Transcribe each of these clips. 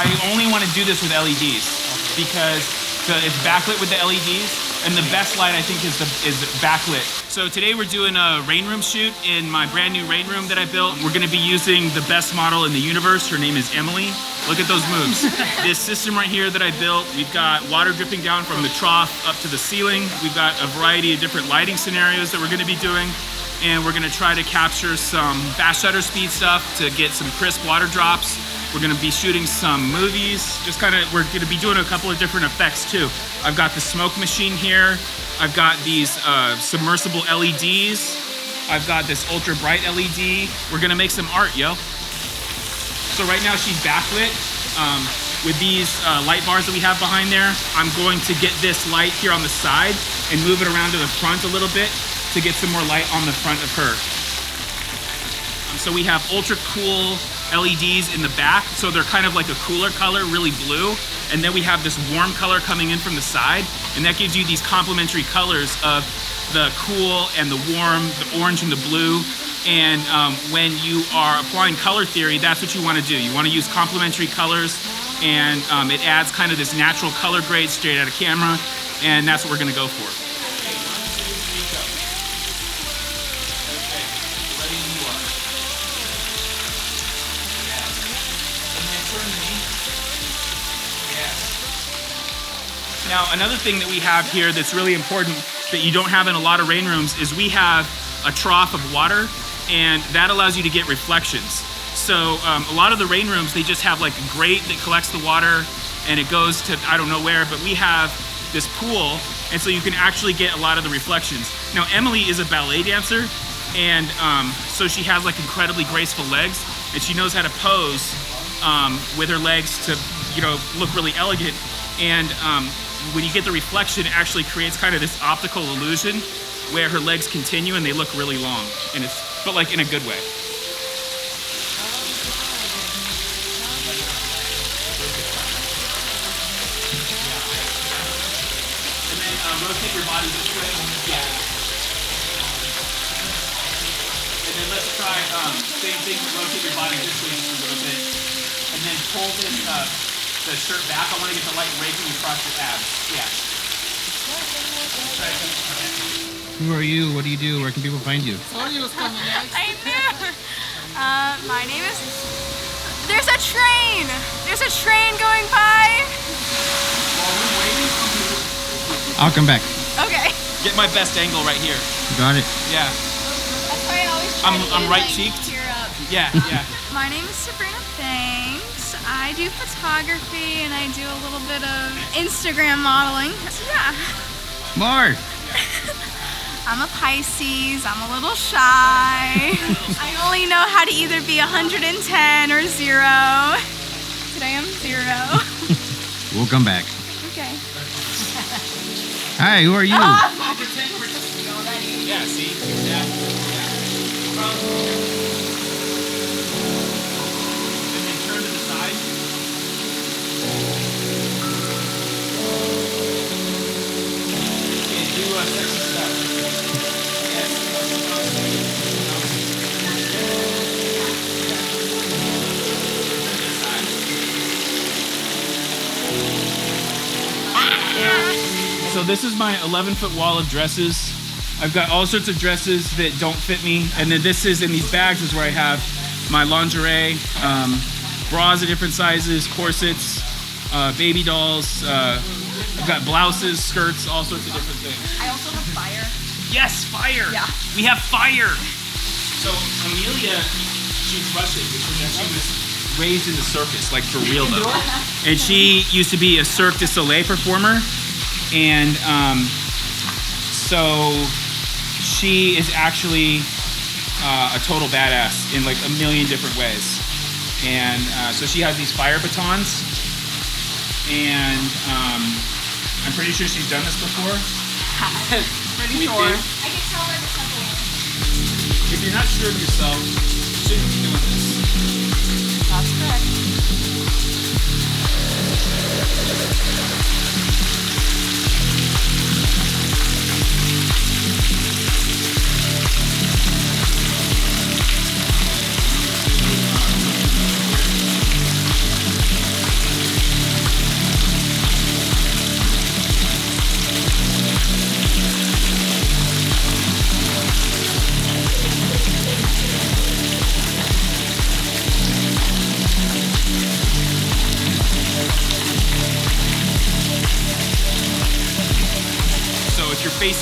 I only want to do this with LEDs because it's backlit with the LEDs, and the best light I think is backlit. So today we're doing a rain room shoot in my brand new rain room that I built. We're going to be using the best model in the universe. Her name is Emily. Look at those moves. This system right here that I built, we've got water dripping down from the trough up to the ceiling. We've got a variety of different lighting scenarios that we're going to be doing. And we're going to try to capture some fast shutter speed stuff to get some crisp water drops. We're going to be shooting some movies. We're going to be doing a couple of different effects too. I've got the smoke machine here. I've got these submersible LEDs. I've got this ultra bright LED. We're going to make some art, yo. So right now she's backlit with these light bars that we have behind there. I'm going to get this light here on the side and move it around to the front a little bit to get some more light on the front of her. So we have ultra cool LEDs in the back, so they're kind of like a cooler color, really blue. And then we have this warm color coming in from the side, and that gives you these complementary colors of the cool and the warm, the orange and the blue. And when you are applying color theory, that's what you want to do. You want to use complementary colors, and it adds kind of this natural color grade straight out of camera, and that's what we're going to go for. Now, another thing that we have here that's really important that you don't have in a lot of rain rooms is we have a trough of water, and that allows you to get reflections. So a lot of the rain rooms, they just have like a grate that collects the water and it goes to I don't know where, but we have this pool, and so you can actually get a lot of the reflections. Now, Emily is a ballet dancer, and so she has like incredibly graceful legs, and she knows how to pose with her legs to, you know, look really elegant. And when you get the reflection, it actually creates kind of this optical illusion where her legs continue and they look really long, and but like in a good way. And then rotate your body this way. Yeah. And then let's try same thing. Rotate your body this way just a little bit, and then pull this. The shirt back. I want to get the light raking across your abs. Yeah. Who are you? What do you do? Where can people find you? I knew. My name is... There's a train! There's a train going by! I'll come back. Okay. Get my best angle right here. Got it. Yeah. That's why I always try to I'm get, right like, cheeked. tear up. Yeah, yeah. My name is Sabrina Banks. I do photography and I do a little bit of Instagram modeling. So yeah. More. I'm a Pisces. I'm a little shy. I only know how to either be 110 or 0. Today I'm 0. We'll come back. Okay. Hi, who are you? Yeah, see? Yeah. And then turn to the side. Okay, do a sexy step. So this is my 11-foot wall of dresses. I've got all sorts of dresses that don't fit me. And then this is, in these bags, is where I have my lingerie, bras of different sizes, corsets, baby dolls. I've got blouses, skirts, all sorts of different things. I also have fire. Yes, fire. Yeah. We have fire. So Amelia, she's Russian because she was raised in the circus, like for real though. And she used to be a Cirque du Soleil performer. And so she is actually a total badass in like a million different ways. And so she has these fire batons. And I'm pretty sure she's done this before. Pretty sure. I can tell her the simple one. If you're not sure of yourself, you shouldn't be doing this. That's correct.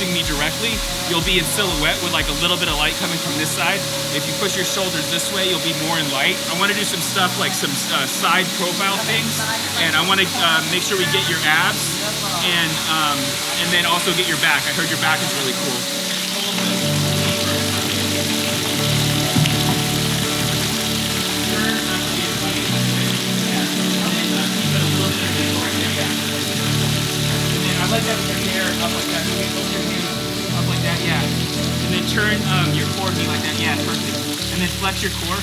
facing me directly, you'll be in silhouette with like a little bit of light coming from this side. If you push your shoulders this way, you'll be more in light. I want to do some stuff like some side profile things, and I want to make sure we get your abs and then also get your back. I heard your back is really cool. I like that with your hair up like that. You can hold your hands up like that, yeah. And then turn your core knee like that, yeah, perfect. And then flex your core.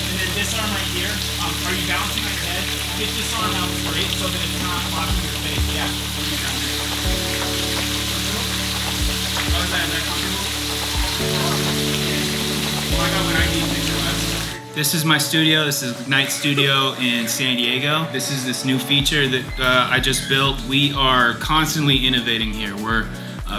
And then this arm right here, are you balancing on your head? Get this arm out straight so that it's not blocking your face, yeah. How is that? Is that comfortable? This is my studio. This is Night Studio in San Diego. This is this new feature that I just built. We are constantly innovating here. We're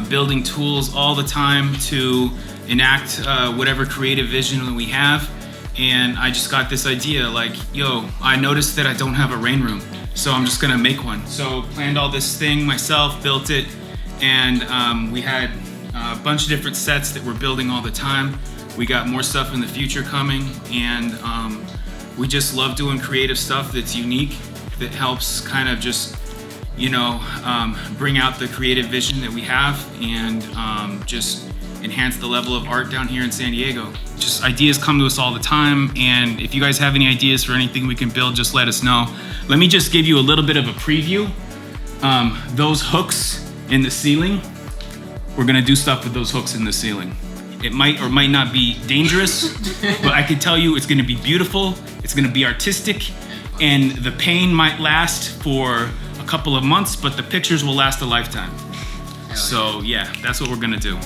building tools all the time to enact whatever creative vision that we have. And I just got this idea like, yo, I noticed that I don't have a rain room, so I'm just gonna make one. So planned all this thing myself, built it, and we had a bunch of different sets that we're building all the time. We got more stuff in the future coming, and we just love doing creative stuff that's unique, that helps kind of just, you know, bring out the creative vision that we have and just enhance the level of art down here in San Diego. Just ideas come to us all the time, and if you guys have any ideas for anything we can build, just let us know. Let me just give you a little bit of a preview. Those hooks in the ceiling, we're gonna do stuff with those hooks in the ceiling. It might or might not be dangerous, but I can tell you it's gonna be beautiful, it's gonna be artistic, and the pain might last for a couple of months, but the pictures will last a lifetime. So yeah, that's what we're gonna do.